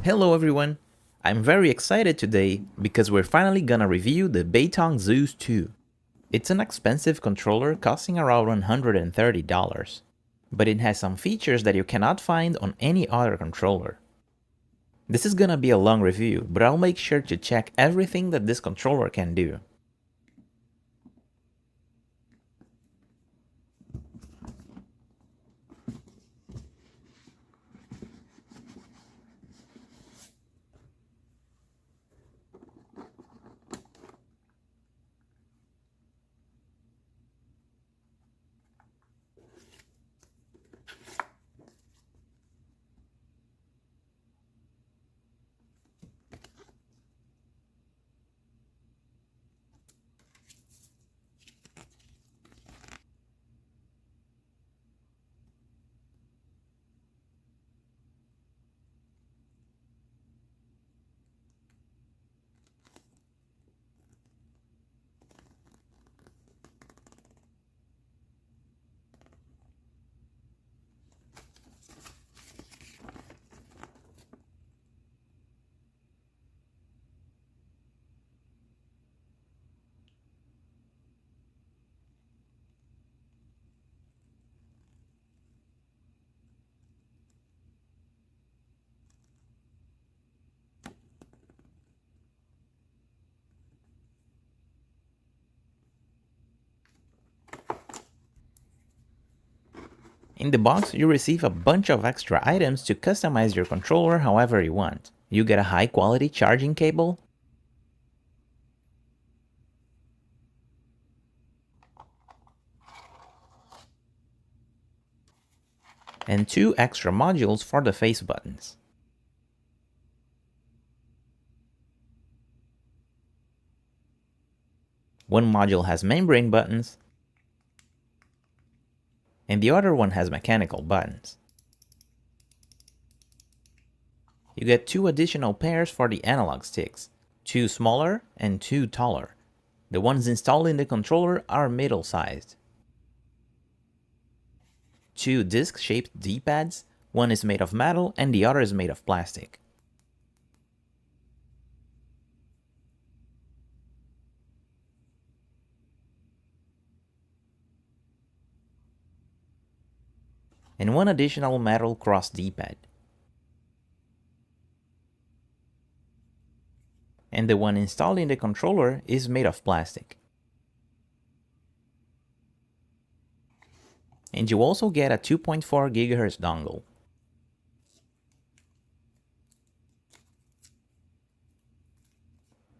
Hello everyone! I'm very excited today because we're finally gonna review the Beitong Zeus 2. It's an expensive controller costing around $130, but it has some features that you cannot find on any other controller. This is gonna be a long review, but I'll make sure to check everything that this controller can do. In the box, you receive a bunch of extra items to customize your controller however you want. You get a high quality charging cable, and 2 extra modules for the face buttons. One module has membrane buttons, and the other one has mechanical buttons. You get 2 additional pairs for the analog sticks, 2 smaller and 2 taller. The ones installed in the controller are middle-sized. 2 disc-shaped D-pads, one is made of metal and the other is made of plastic. And 1 additional metal cross D-pad. And the one installed in the controller is made of plastic. And you also get a 2.4 GHz dongle.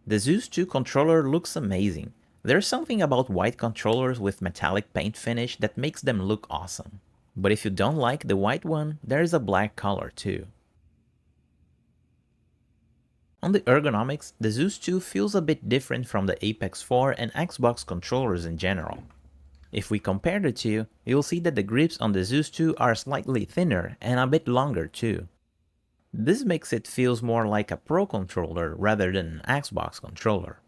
The Zeus 2 controller looks amazing. There's something about white controllers with metallic paint finish that makes them look awesome. But if you don't like the white one, there's a black color too. On the ergonomics, the Zeus 2 feels a bit different from the Apex 4 and Xbox controllers in general. If we compare the two, you'll see that the grips on the Zeus 2 are slightly thinner and a bit longer too. This makes it feel more like a Pro controller rather than an Xbox controller.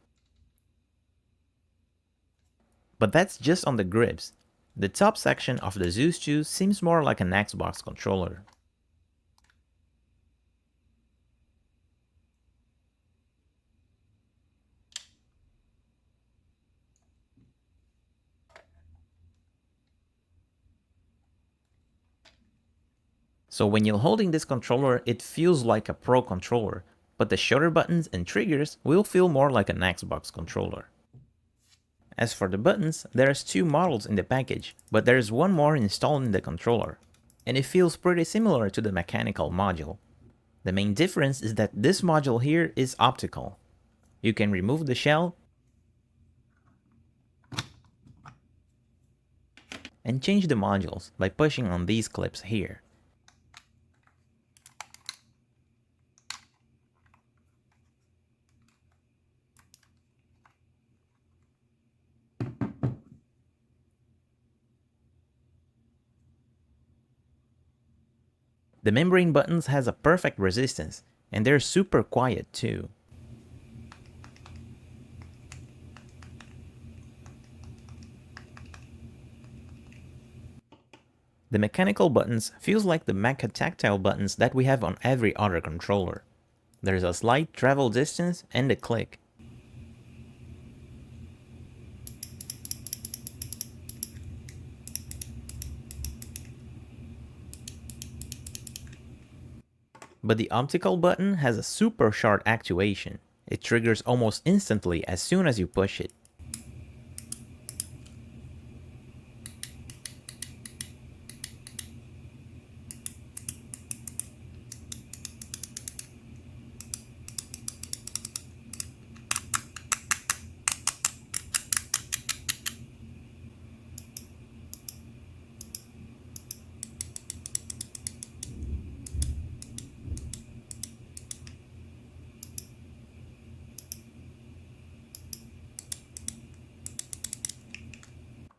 But that's just on the grips. The top section of the Zeus 2 seems more like an Xbox controller. So when you're holding this controller, it feels like a Pro controller, but the shutter buttons and triggers will feel more like an Xbox controller. As for the buttons, there's 2 models in the package, but there's one more installed in the controller, and it feels pretty similar to the mechanical module. The main difference is that this module here is optical. You can remove the shell and change the modules by pushing on these clips here. The membrane buttons has a perfect resistance, and they're super quiet too. The mechanical buttons feels like the mecha tactile buttons that we have on every other controller. There's a slight travel distance and a click. But the optical button has a super short actuation. It triggers almost instantly as soon as you push it.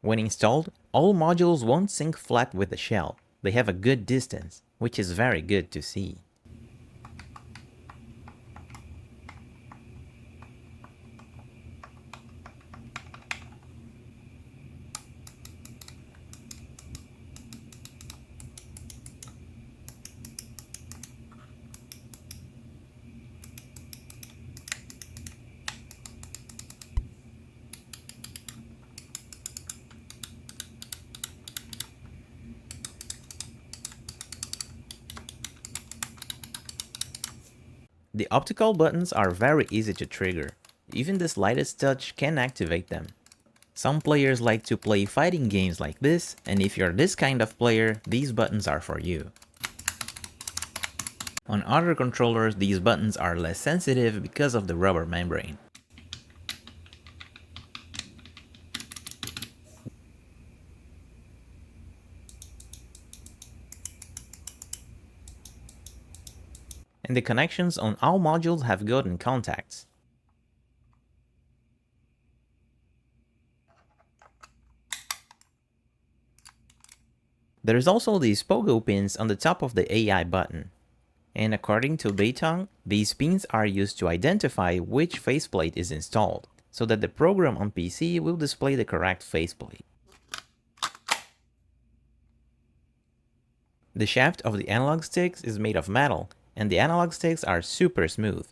When installed, all modules won't sync flat with the shell. They have a good distance, which is very good to see. The optical buttons are very easy to trigger. Even the slightest touch can activate them. Some players like to play fighting games like this, and if you're this kind of player, these buttons are for you. On other controllers, these buttons are less sensitive because of the rubber membrane. And the connections on all modules have golden contacts. There is also these pogo pins on the top of the AI button. And according to Beitong, these pins are used to identify which faceplate is installed, so that the program on PC will display the correct faceplate. The shaft of the analog sticks is made of metal, and the analog sticks are super smooth.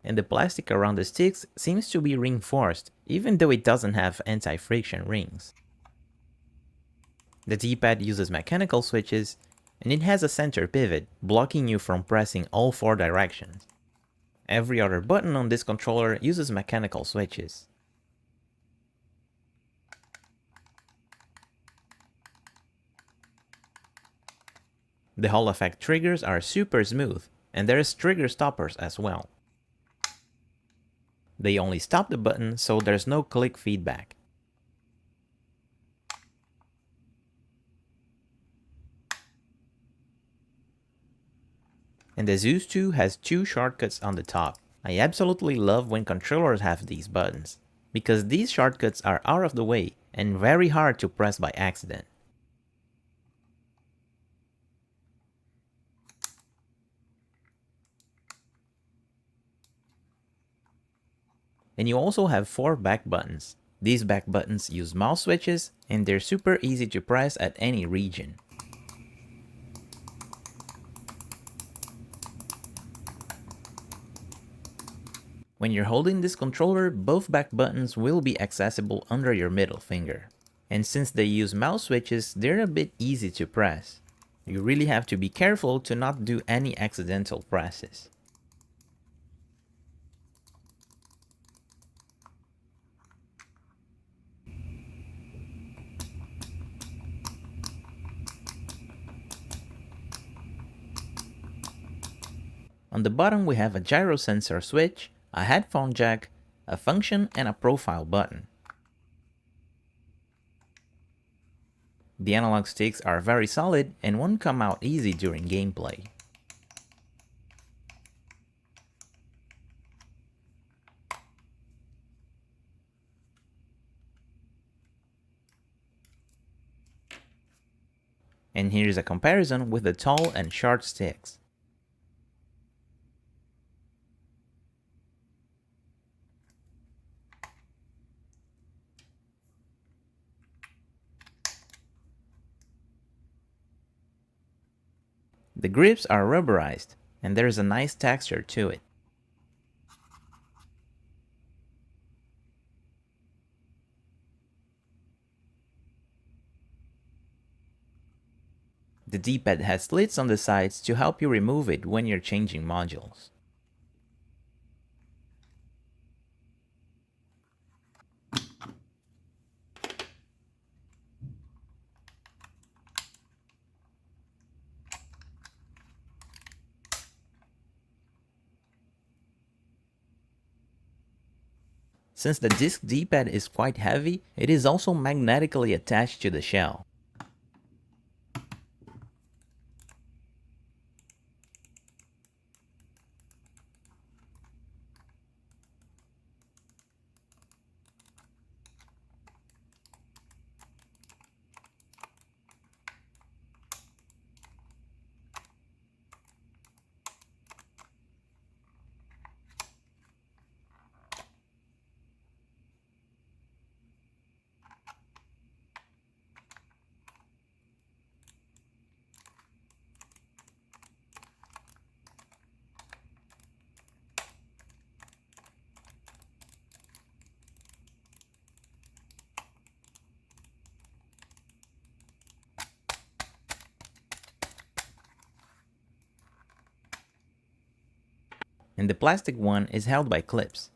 And the plastic around the sticks seems to be reinforced, even though it doesn't have anti-friction rings. The Dpad uses mechanical switches, and it has a center pivot, blocking you from pressing all 4 directions. Every other button on this controller uses mechanical switches. The Hall effect triggers are super smooth, and there's trigger stoppers as well. They only stop the button, so there's no click feedback. And the Zeus 2 has 2 shortcuts on the top. I absolutely love when controllers have these buttons, because these shortcuts are out of the way and very hard to press by accident. And you also have 4 back buttons. These back buttons use mouse switches, and they're super easy to press at any region. When you're holding this controller, both back buttons will be accessible under your middle finger. And since they use mouse switches, they're a bit easy to press. You really have to be careful to not do any accidental presses. On the bottom we have a gyro sensor switch, a headphone jack, a function, and a profile button. The analog sticks are very solid and won't come out easy during gameplay. And here's a comparison with the tall and short sticks. The grips are rubberized, and there's a nice texture to it. The D-pad has slits on the sides to help you remove it when you're changing modules. Since the disc D-pad is quite heavy, it is also magnetically attached to the shell. And the plastic one is held by clips.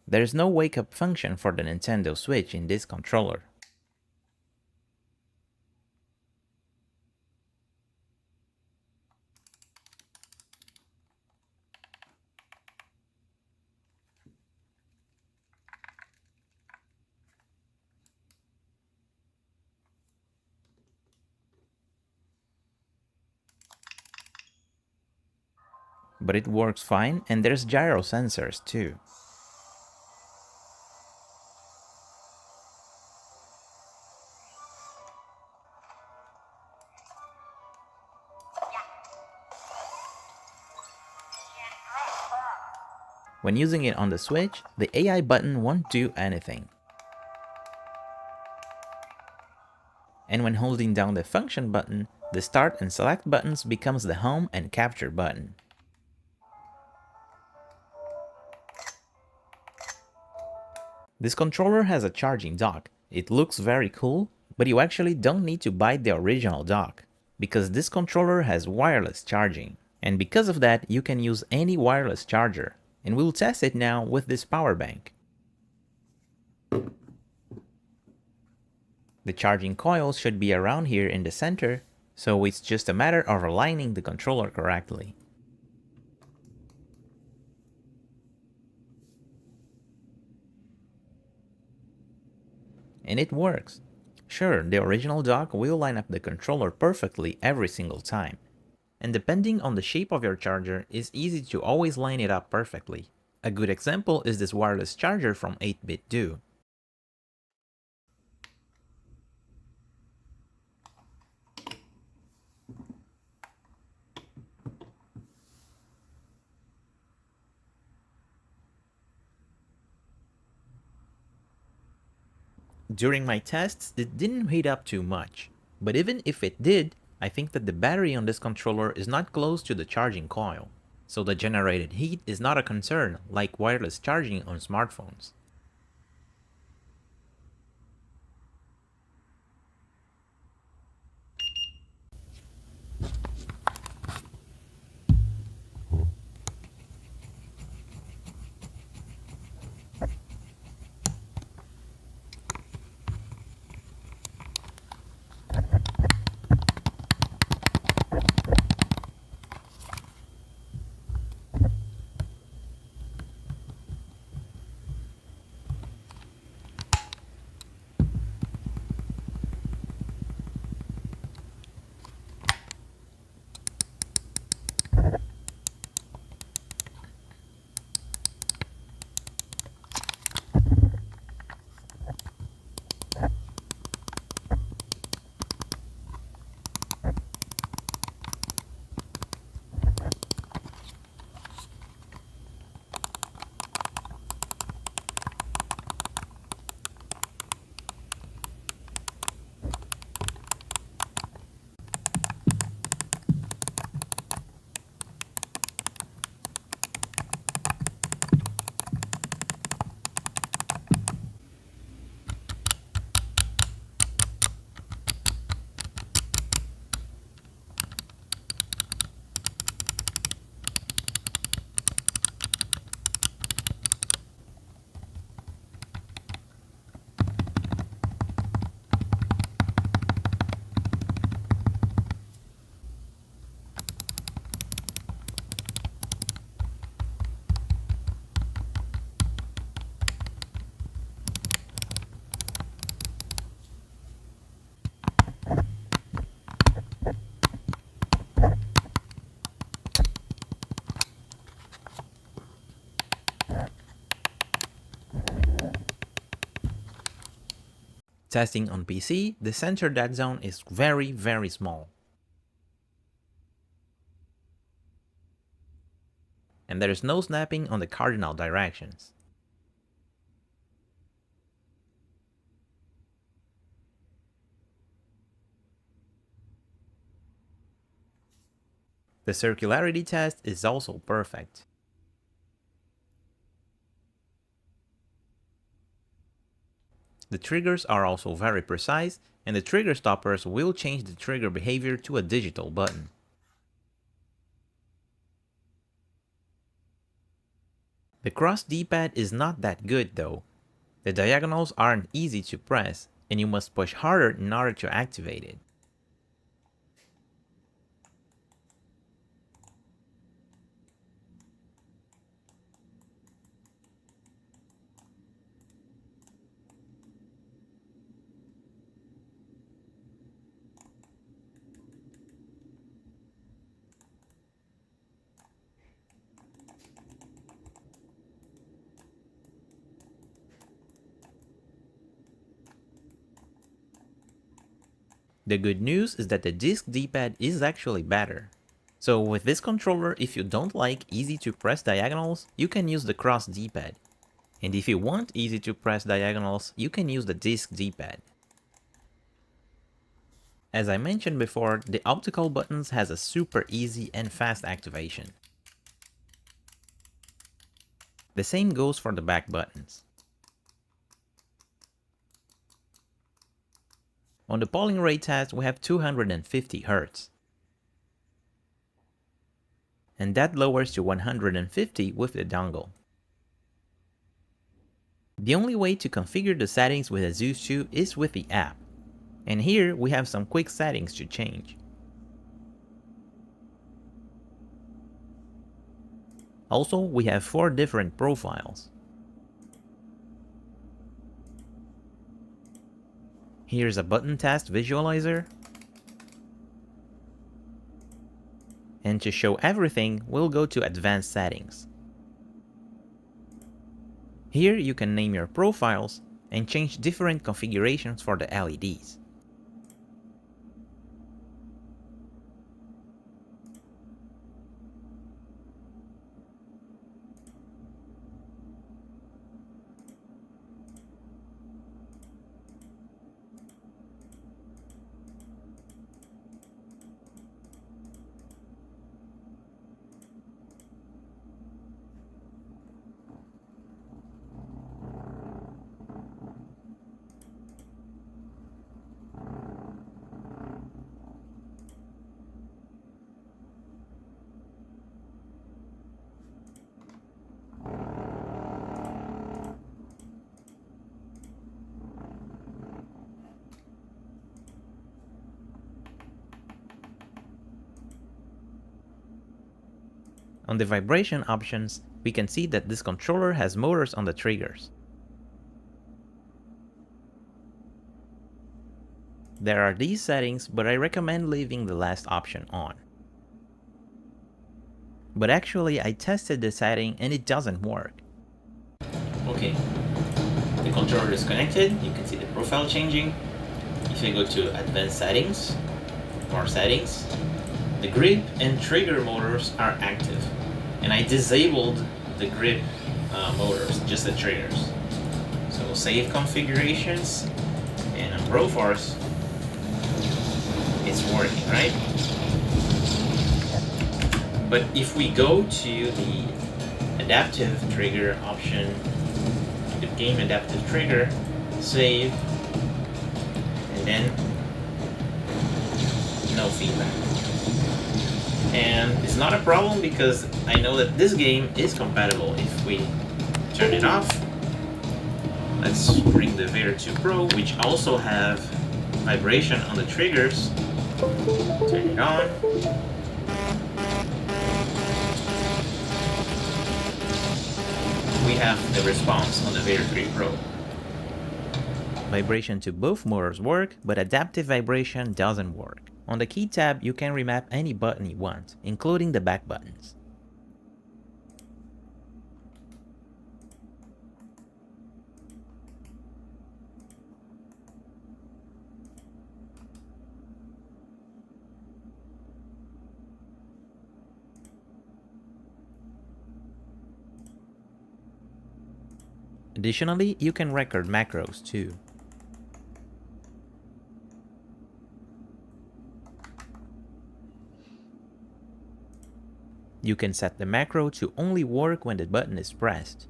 There's no wake-up function for the Nintendo Switch in this controller. But it works fine, and there's gyro sensors too. When using it on the Switch, the AI button won't do anything. And when holding down the function button, the start and select buttons becomes the home and capture button. This controller has a charging dock. It looks very cool, but you actually don't need to buy the original dock, because this controller has wireless charging. And because of that, you can use any wireless charger. And we'll test it now with this power bank. The charging coil should be around here in the center, so it's just a matter of aligning the controller correctly. And it works. Sure, the original dock will line up the controller perfectly every single time. And depending on the shape of your charger, it's easy to always line it up perfectly. A good example is this wireless charger from 8-Bit Do. During my tests, it didn't heat up too much. But even if it did, I think that the battery on this controller is not close to the charging coil. So the generated heat is not a concern like wireless charging on smartphones. Testing on PC, the center dead zone is very small. And there is no snapping on the cardinal directions. The circularity test is also perfect. The triggers are also very precise, and the trigger stoppers will change the trigger behavior to a digital button. The cross D-pad is not that good though. The diagonals aren't easy to press, and you must push harder in order to activate it. The good news is that the disc D-pad is actually better. So with this controller, if you don't like easy to press diagonals, you can use the cross D-pad. And if you want easy to press diagonals, you can use the disc D-pad. As I mentioned before, the optical buttons has a super easy and fast activation. The same goes for the back buttons. On the polling rate test, we have 250 Hz. And that lowers to 150 with the dongle. The only way to configure the settings with a Zeus 2 is with the app. And here we have some quick settings to change. Also, we have 4 different profiles. Here's a button test visualizer. And to show everything, we'll go to Advanced Settings. Here you can name your profiles and change different configurations for the LEDs. On the vibration options, we can see that this controller has motors on the triggers. There are these settings, but I recommend leaving the last option on. But actually, I tested the setting and it doesn't work. Okay, the controller is connected. You can see the profile changing. If I go to Advanced Settings, More Settings, the grip and trigger motors are active. And I disabled the grip motors, just the triggers. So save configurations, and on Broforce, it's working, right? But if we go to the adaptive trigger option, the game adaptive trigger, save, and then no feedback. And it's not a problem because I know that this game is compatible. If we turn it off, let's bring the Vader 2 Pro, which also have vibration on the triggers. Turn it on. We have the response on the Vader 3 Pro. Vibration to both motors work, but adaptive vibration doesn't work. On the key tab, you can remap any button you want, including the back buttons. Additionally, you can record macros too. You can set the macro to only work when the button is pressed.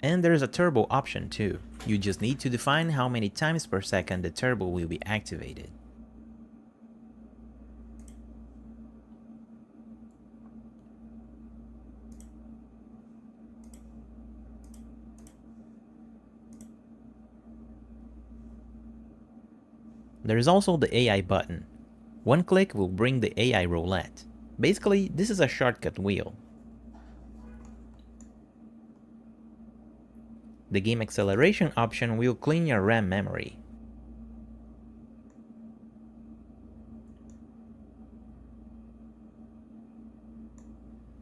And there's a turbo option too. You just need to define how many times per second the turbo will be activated. There is also the AI button. One click will bring the AI roulette. Basically, this is a shortcut wheel. The game acceleration option will clean your RAM memory.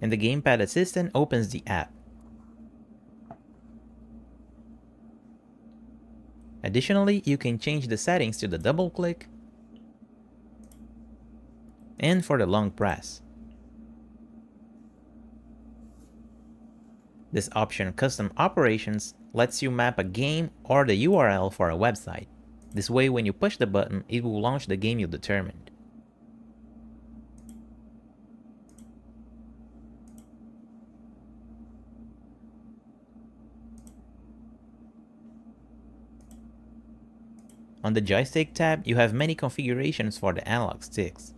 And the gamepad assistant opens the app. Additionally, you can change the settings to the double click and for the long press. This option, Custom Operations, lets you map a game or the URL for a website. This way, when you push the button, it will launch the game you determined. On the joystick tab, you have many configurations for the analog sticks.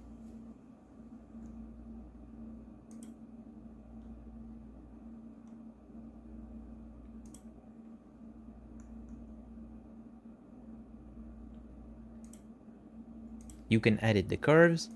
You can edit the curves,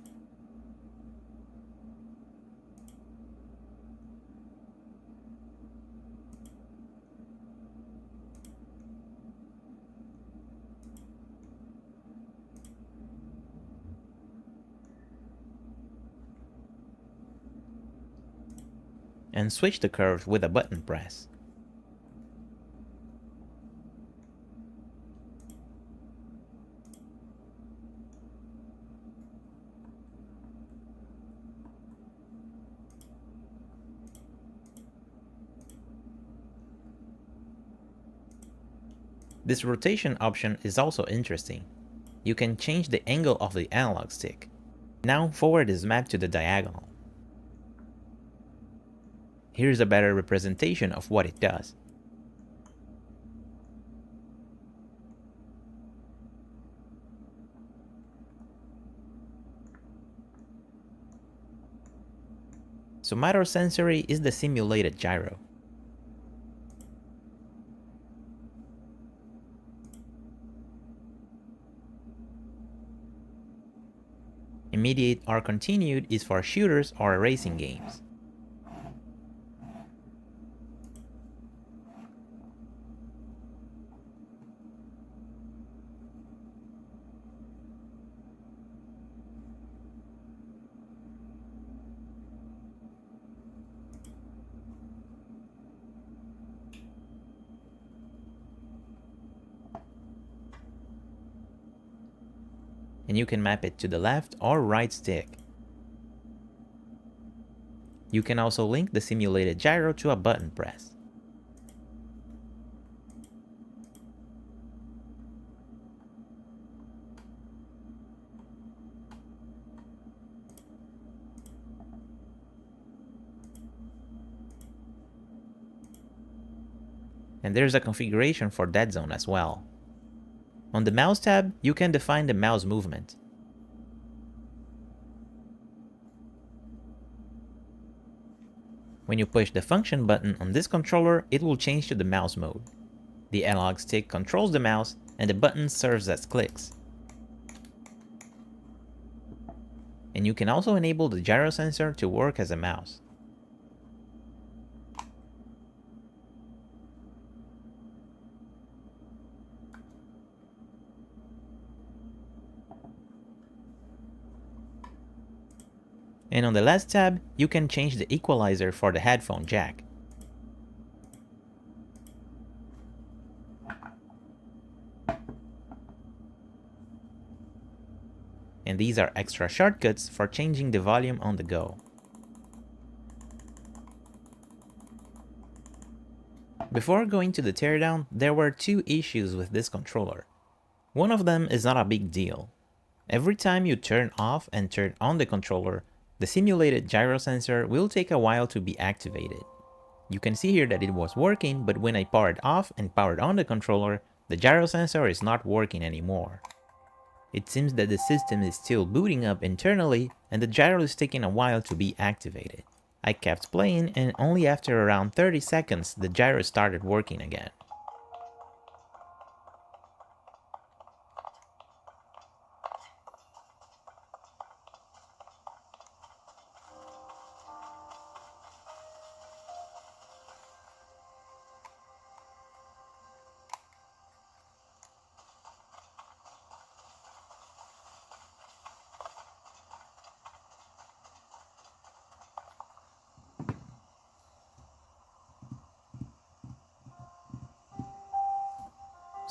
and switch the curves with a button press. This rotation option is also interesting. You can change the angle of the analog stick. Now forward is mapped to the diagonal. Here's a better representation of what it does. Somatosensory is the simulated gyro. Immediate or continued is for shooters or racing games. And you can map it to the left or right stick. You can also link the simulated gyro to a button press. And there's a configuration for dead zone as well. On the mouse tab, you can define the mouse movement. When you push the function button on this controller, it will change to the mouse mode. The analog stick controls the mouse, and the button serves as clicks. And you can also enable the gyro sensor to work as a mouse. And on the last tab, you can change the equalizer for the headphone jack. And these are extra shortcuts for changing the volume on the go. Before going to the teardown, there were two issues with this controller. One of them is not a big deal. Every time you turn off and turn on the controller, the simulated gyro sensor will take a while to be activated. You can see here that it was working, but when I powered off and powered on the controller, the gyro sensor is not working anymore. It seems that the system is still booting up internally and the gyro is taking a while to be activated. I kept playing and only after around 30 seconds the gyro started working again.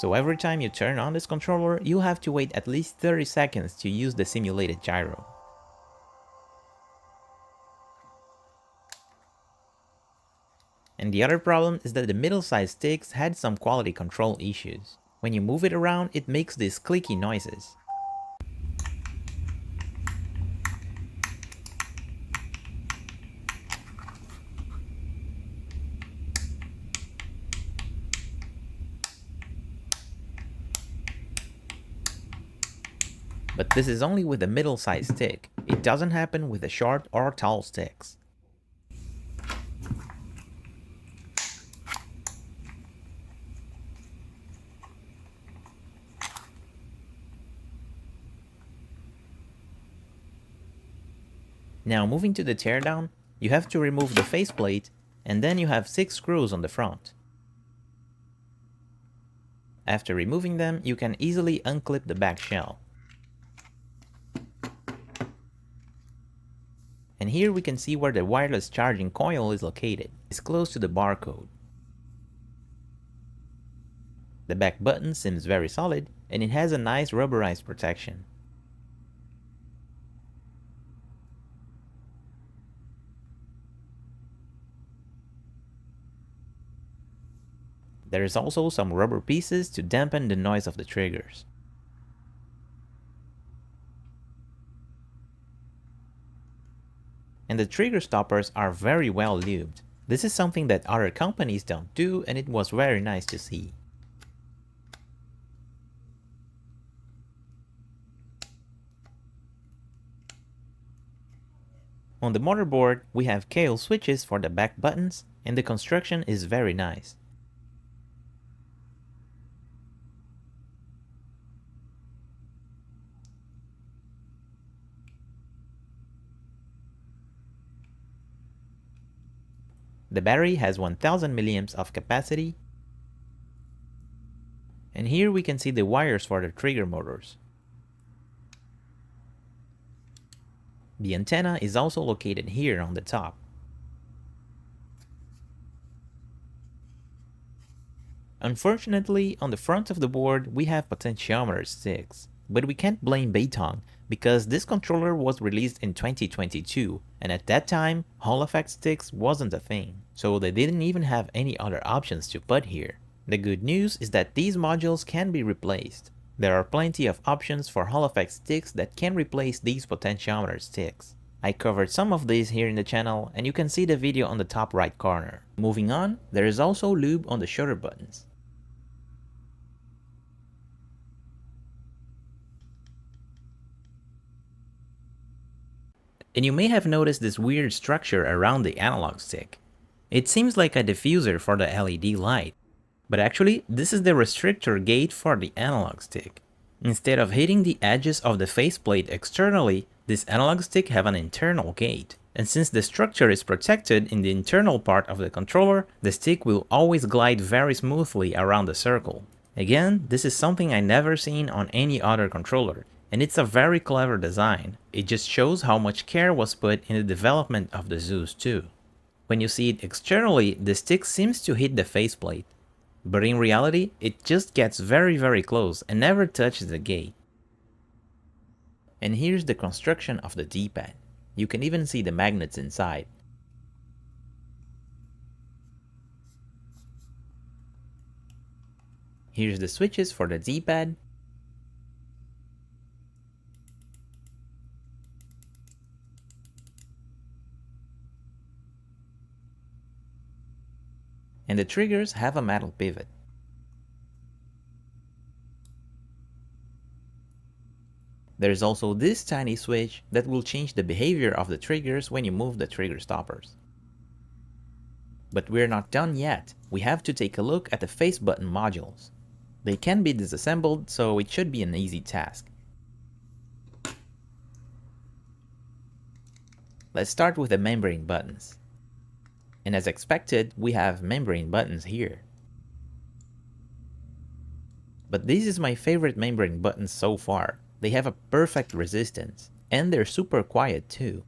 So every time you turn on this controller, you'll have to wait at least 30 seconds to use the simulated gyro. And the other problem is that the middle-sized sticks had some quality control issues. When you move it around, it makes these clicky noises. But this is only with the middle-sized stick. It doesn't happen with the short or tall sticks. Now moving to the teardown, you have to remove the faceplate and then you have 6 screws on the front. After removing them, you can easily unclip the back shell. And here we can see where the wireless charging coil is located. It's close to the barcode. The back button seems very solid and it has a nice rubberized protection. There is also some rubber pieces to dampen the noise of the triggers. And the trigger stoppers are very well lubed. This is something that other companies don't do and it was very nice to see. On the motherboard, we have KO switches for the back buttons and the construction is very nice. The battery has 1000 milliamps of capacity. And here we can see the wires for the trigger motors. The antenna is also located here on the top. Unfortunately, on the front of the board we have potentiometer sticks. But we can't blame Beitong, because this controller was released in 2022, and at that time, Hall effect sticks wasn't a thing, so they didn't even have any other options to put here. The good news is that these modules can be replaced. There are plenty of options for Hall effect sticks that can replace these potentiometer sticks. I covered some of these here in the channel, and you can see the video on the top right corner. Moving on, there is also lube on the shoulder buttons. And you may have noticed this weird structure around the analog stick. It seems like a diffuser for the LED light, but actually this is the restrictor gate for the analog stick. Instead of hitting the edges of the faceplate externally, this analog stick have an internal gate. And since the structure is protected in the internal part of the controller, the stick will always glide very smoothly around the circle. Again, this is something I never seen on any other controller. And it's a very clever design. It just shows how much care was put in the development of the Zeus too. When you see it externally, the stick seems to hit the faceplate, but in reality, it just gets very close and never touches the gate. And here's the construction of the Dpad. You can even see the magnets inside. Here's the switches for the Dpad. And the triggers have a metal pivot. There's also this tiny switch that will change the behavior of the triggers when you move the trigger stoppers. But we're not done yet. We have to take a look at the face button modules. They can be disassembled, so it should be an easy task. Let's start with the membrane buttons. And as expected, we have membrane buttons here. But this is my favorite membrane buttons so far. They have a perfect resistance, and they're super quiet too.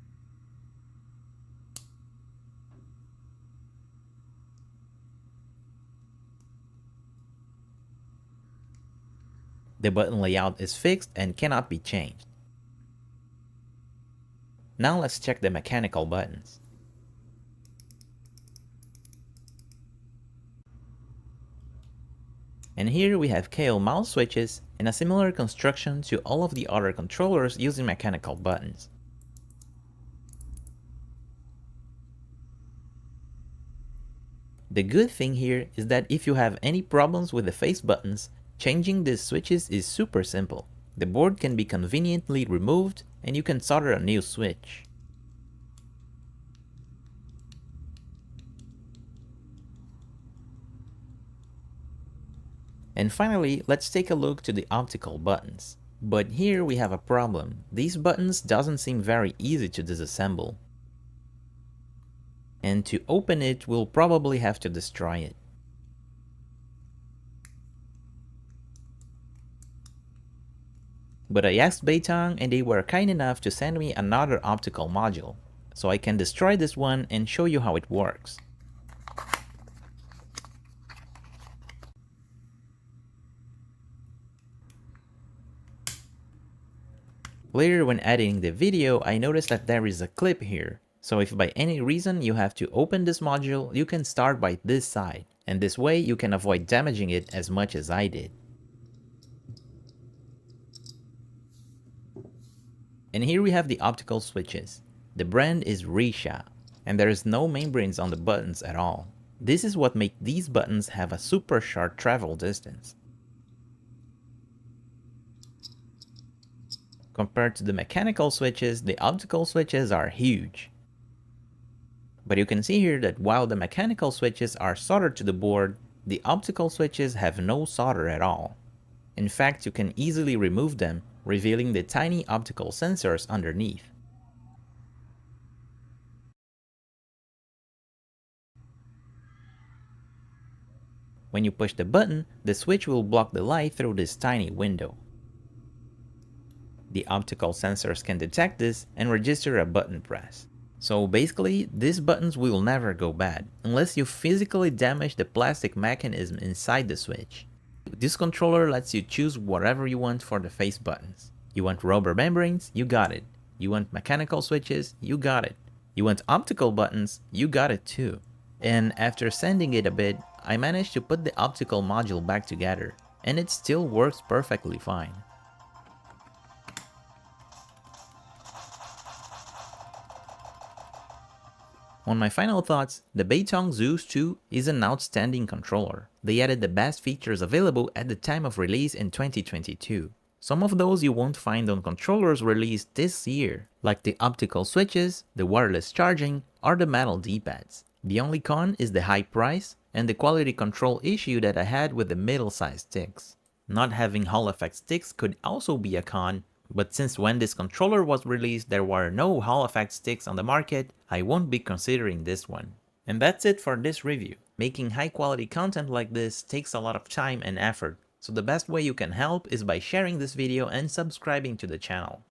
The button layout is fixed and cannot be changed. Now let's check the mechanical buttons. And here we have KO mouse switches and a similar construction to all of the other controllers using mechanical buttons. The good thing here is that if you have any problems with the face buttons, changing these switches is super simple. The board can be conveniently removed and you can solder a new switch. And finally, let's take a look to the optical buttons. But here we have a problem. These buttons doesn't seem very easy to disassemble. And to open it, we'll probably have to destroy it. But I asked Beitong and they were kind enough to send me another optical module, so I can destroy this one and show you how it works. Later when editing the video, I noticed that there is a clip here. So if by any reason you have to open this module, you can start by this side. And this way you can avoid damaging it as much as I did. And here we have the optical switches. The brand is Risha, and there is no membranes on the buttons at all. This is what makes these buttons have a super short travel distance. Compared to the mechanical switches, the optical switches are huge. But you can see here that while the mechanical switches are soldered to the board, the optical switches have no solder at all. In fact, you can easily remove them, revealing the tiny optical sensors underneath. When you push the button, the switch will block the light through this tiny window. The optical sensors can detect this and register a button press. So basically, these buttons will never go bad, unless you physically damage the plastic mechanism inside the switch. This controller lets you choose whatever you want for the face buttons. You want rubber membranes? You got it. You want mechanical switches? You got it. You want optical buttons? You got it too. And after sanding it a bit, I managed to put the optical module back together, and it still works perfectly fine. On my final thoughts, the Beitong Zeus 2 is an outstanding controller. They added the best features available at the time of release in 2022. Some of those you won't find on controllers released this year, like the optical switches, the wireless charging, or the metal D-pads. The only con is the high price and the quality control issue that I had with the middle-sized sticks. Not having Hall effect sticks could also be a con, but since when this controller was released there were no Hall effect sticks on the market, I won't be considering this one. And that's it for this review. Making high quality content like this takes a lot of time and effort, So the best way you can help is by sharing this video and subscribing to the channel.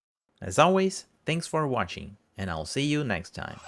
As always, thanks for watching, and I'll see you next time.